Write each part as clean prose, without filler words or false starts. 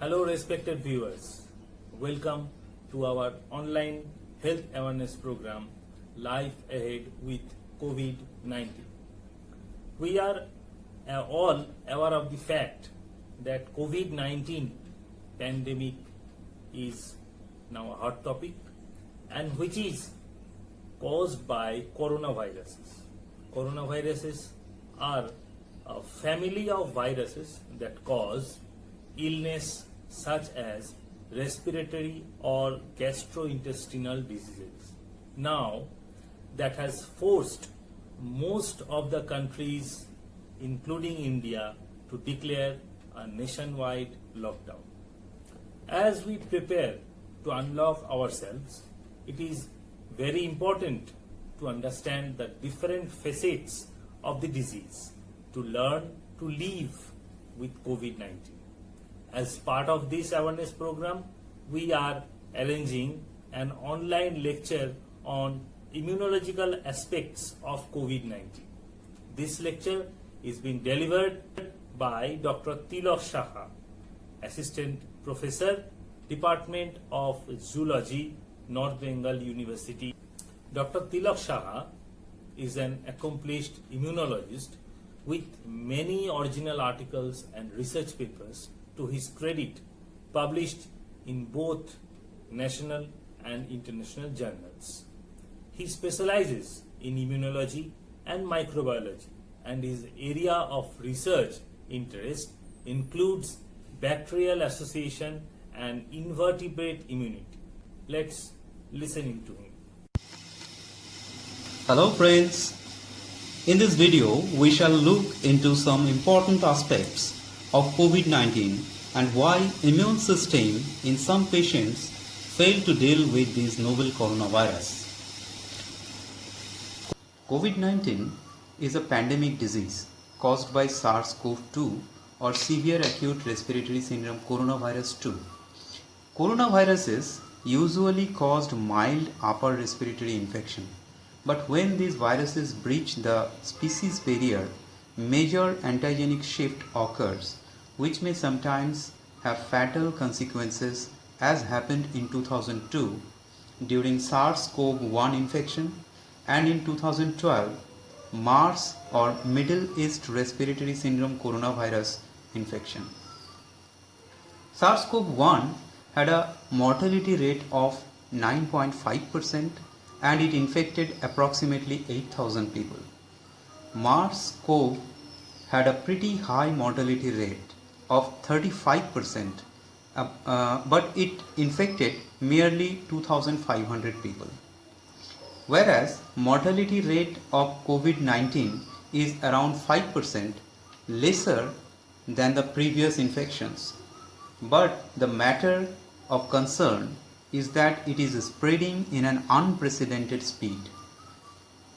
Hello, respected viewers. Welcome to our online health awareness program, Life Ahead with COVID-19. We are all aware of the fact that COVID-19 pandemic is now a hot topic and which is caused by coronaviruses. Coronaviruses are a family of viruses that cause illness such as respiratory or gastrointestinal diseases. Now, that has forced most of the countries, including India, to declare a nationwide lockdown. As we prepare to unlock ourselves, it is very important to understand the different facets of the disease to learn to live with COVID-19. As part of this awareness program, we are arranging an online lecture on immunological aspects of COVID-19. This lecture is being delivered by Dr. Tilak Saha, Assistant Professor, Department of Zoology, North Bengal University. Dr. Tilak Saha is an accomplished immunologist with many original articles and research papers to his credit, published in both national and international journals. He specializes in immunology and microbiology, and his area of research interest includes bacterial association and invertebrate immunity. Let's listen to him. Hello friends, in this video we shall look into some important aspects of COVID-19 and why immune system in some patients fail to deal with this novel coronavirus. COVID-19 is a pandemic disease caused by SARS-CoV-2 or severe acute respiratory syndrome coronavirus 2. Coronaviruses usually caused mild upper respiratory infection, but when these viruses breach the species barrier, major antigenic shift occurs, which may sometimes have fatal consequences, as happened in 2002 during SARS-CoV-1 infection and in 2012 MARS or Middle East Respiratory Syndrome coronavirus infection. SARS-CoV-1 had a mortality rate of 9.5% and it infected approximately 8,000 people. MERS-CoV had a pretty high mortality rate of 35%, but it infected merely 2,500 people. Whereas mortality rate of COVID-19 is around 5%, lesser than the previous infections. But the matter of concern is that it is spreading in an unprecedented speed.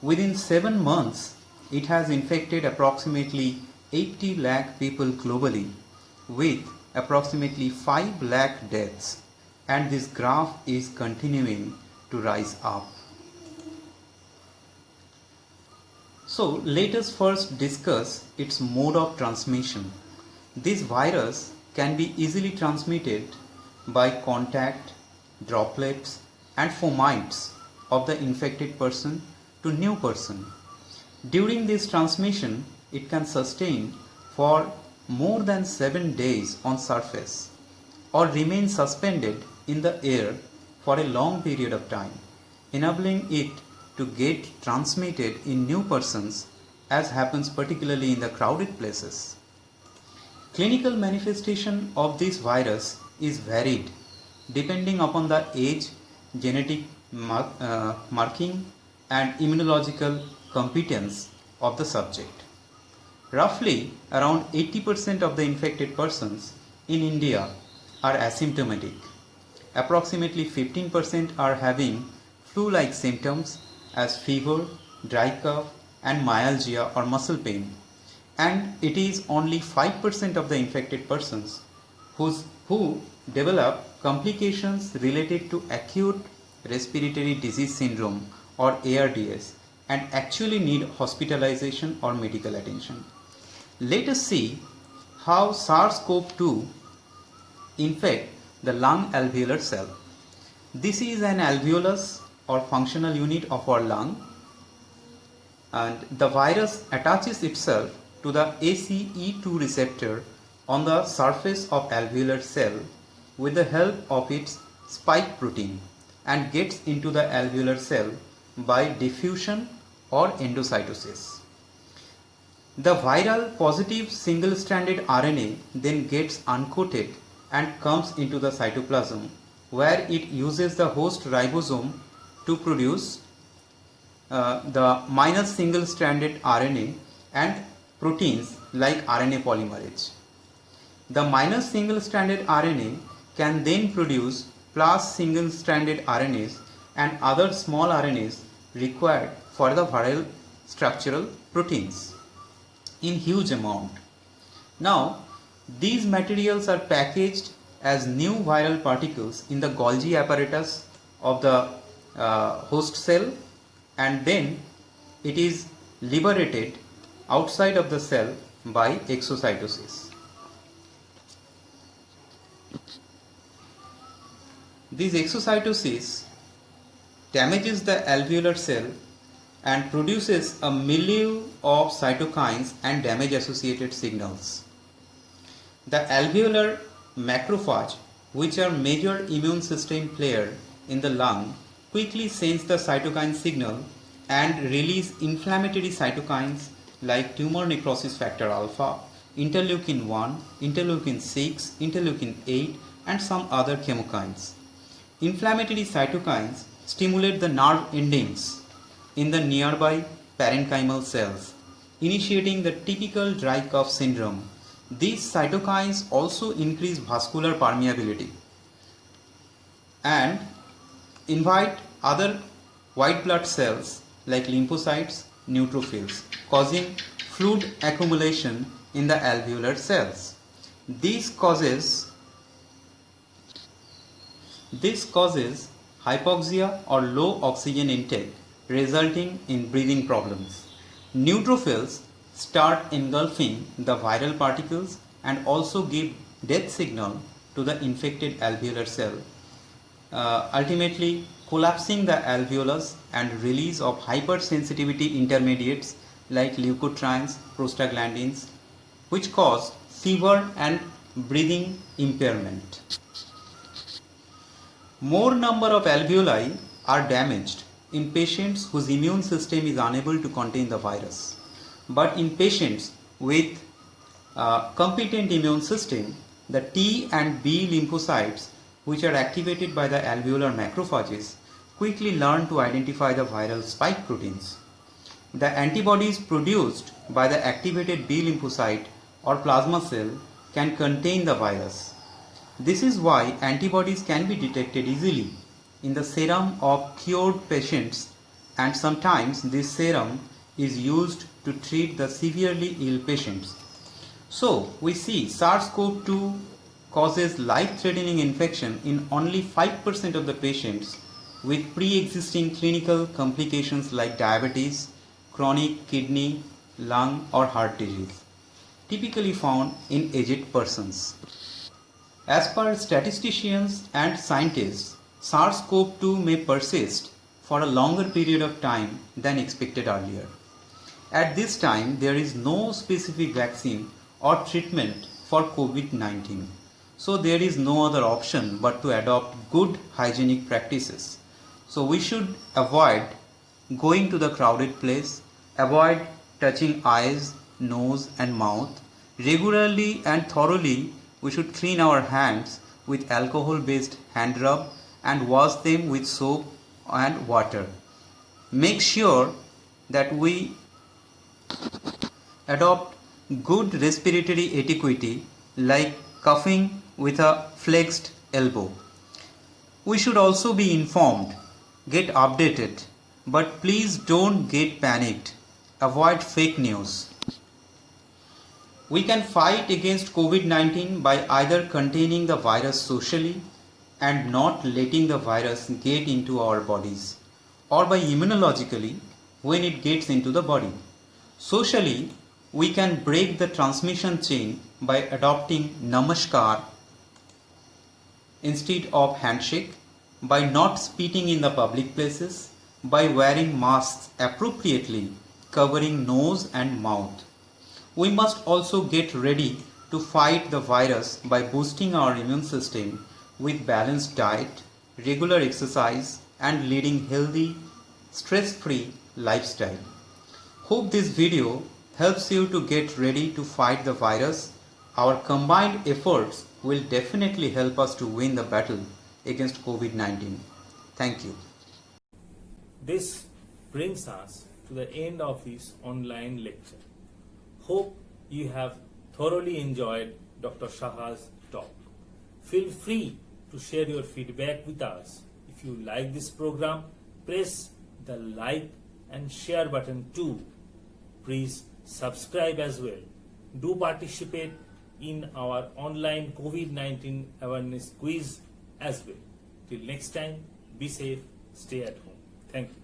Within 7 months, it has infected approximately 80 lakh people globally, with approximately 5 lakh deaths, and this graph is continuing to rise up. So let us first discuss its mode of transmission. This virus can be easily transmitted by contact, droplets and fomites of the infected person to new person. During this transmission, it can sustain for more than 7 days on surface or remain suspended in the air for a long period of time, enabling it to get transmitted in new persons, as happens particularly in the crowded places. Clinical manifestation of this virus is varied depending upon the age, genetic marking and immunological competence of the subject. Roughly around 80% of the infected persons in India are asymptomatic. Approximately 15% are having flu-like symptoms as fever, dry cough and myalgia or muscle pain, and it is only 5% of the infected persons who develop complications related to acute respiratory disease syndrome or ARDS and actually need hospitalization or medical attention. Let us see how SARS-CoV-2 infect the lung alveolar cell. This is an alveolus or functional unit of our lung, and the virus attaches itself to the ACE2 receptor on the surface of alveolar cell with the help of its spike protein and gets into the alveolar cell by diffusion or endocytosis. The viral positive single-stranded RNA then gets uncoated and comes into the cytoplasm, where it uses the host ribosome to produce the minus single-stranded RNA and proteins like RNA polymerase. The minus single-stranded RNA can then produce plus single-stranded RNAs and other small RNAs required for the viral structural proteins in huge amount. Now, these materials are packaged as new viral particles in the Golgi apparatus of the host cell, and then it is liberated outside of the cell by exocytosis. This exocytosis damages the alveolar cell and produces a milieu of cytokines and damage associated signals. The alveolar macrophage, which are major immune system player in the lung, quickly sense the cytokine signal and release inflammatory cytokines like tumor necrosis factor alpha, interleukin 1, interleukin 6, interleukin 8 and some other chemokines. Inflammatory cytokines stimulate the nerve endings in the nearby parenchymal cells, initiating the typical dry cough syndrome. These cytokines also increase vascular permeability and invite other white blood cells like lymphocytes, neutrophils, causing fluid accumulation in the alveolar cells. This causes hypoxia or low oxygen intake, resulting in breathing problems. Neutrophils start engulfing the viral particles and also give death signal to the infected alveolar cell, ultimately collapsing the alveolus and release of hypersensitivity intermediates like leukotrienes, prostaglandins, which cause fever and breathing impairment. More number of alveoli are damaged in patients whose immune system is unable to contain the virus. But in patients with competent immune system, the T and B lymphocytes, which are activated by the alveolar macrophages, quickly learn to identify the viral spike proteins. The antibodies produced by the activated B lymphocyte or plasma cell can contain the virus. This is why antibodies can be detected easily in the serum of cured patients, and sometimes this serum is used to treat the severely ill patients. So we see SARS-CoV-2 causes life-threatening infection in only 5% of the patients with pre-existing clinical complications like diabetes, chronic kidney, lung or heart disease, typically found in aged persons. As per statisticians and scientists, SARS-CoV-2 may persist for a longer period of time than expected earlier. At this time, there is no specific vaccine or treatment for COVID-19. So there is no other option but to adopt good hygienic practices. So we should avoid going to the crowded place, avoid touching eyes, nose and mouth. Regularly and thoroughly we should clean our hands with alcohol-based hand rub and wash them with soap and water. Make sure that we adopt good respiratory etiquette like coughing with a flexed elbow. We should also be informed, get updated, but please don't get panicked. Avoid fake news. We can fight against COVID-19 by either containing the virus socially and not letting the virus get into our bodies, or by immunologically when it gets into the body. Socially, we can break the transmission chain by adopting Namaskar instead of handshake, by not spitting in the public places, by wearing masks appropriately, covering nose and mouth. We must also get ready to fight the virus by boosting our immune system with balanced diet, regular exercise, and leading healthy, stress-free lifestyle. Hope this video helps you to get ready to fight the virus. Our combined efforts will definitely help us to win the battle against COVID-19. Thank you. This brings us to the end of this online lecture. Hope you have thoroughly enjoyed Dr. Shaha's talk. Feel free to share your feedback with us. If you like this program, press the like and share button too. Please subscribe as well. Do participate in our online COVID-19 awareness quiz as well. Till next time, be safe, stay at home. Thank you.